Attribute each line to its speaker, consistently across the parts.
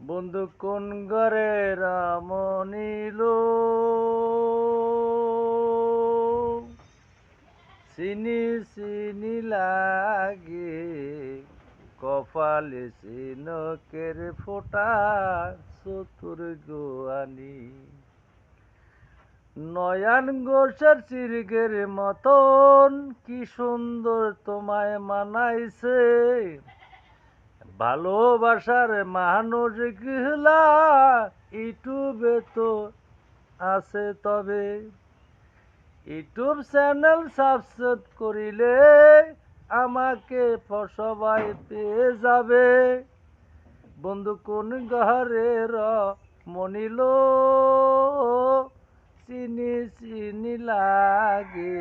Speaker 1: বন্ধু কোন ঘরে রামনিলো চিনি চিনি লাগে কপালে চিনকের ফোঁটা চতুর গোয়ানি নয়ন গোসের চিরগের মতন কি সুন্দর তোমায় মানাইছে ভালোবাসার মানুষ গিলা ইউটিউবে তো আছে তবে ইউটিউব চ্যানেল সাবস্ক্রাইব করিলে আমাকে সবাই পেয়ে যাবে বন্ধু কোন ঘরে মনিল চিনি চিনি লাগে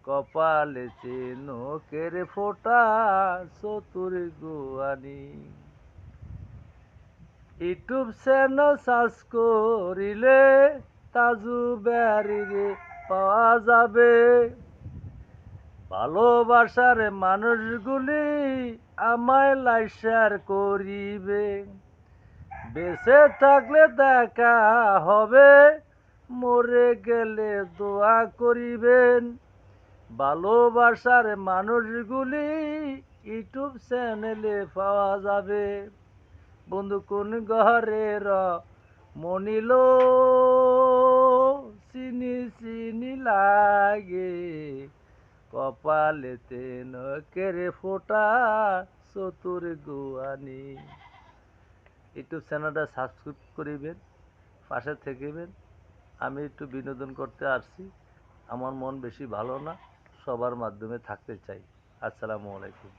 Speaker 1: কপালে চিনকের ফোঁটা চতুর গোয়ানি ইউটিউব চ্যানেল সার্চ করিলে তাজু ব্যারিরে পাওয়া যাবে ভালোবাসার মানুষগুলি আমায় লাইক শেয়ার করিবে বেঁচে থাকলে দেখা হবে মরে গেলে দোয়া করিবেন ভালোবাসার মানুষগুলি ইউটিউব চ্যানেলে পাওয়া যাবে বন্ধু কোন ঘরে মনিল চিনি চিনি লাগে কপালেতে নকের ফোঁটা চতুর গোয়ানি ইউটিউব চ্যানেলটা সাবস্ক্রাইব করিবেন পাশে থাকিবেন আমি একটু বিনোদন করতে আসছি আমার মন বেশি ভালো না সবার মাধ্যমে থাকতে চাই আসসালামু আলাইকুম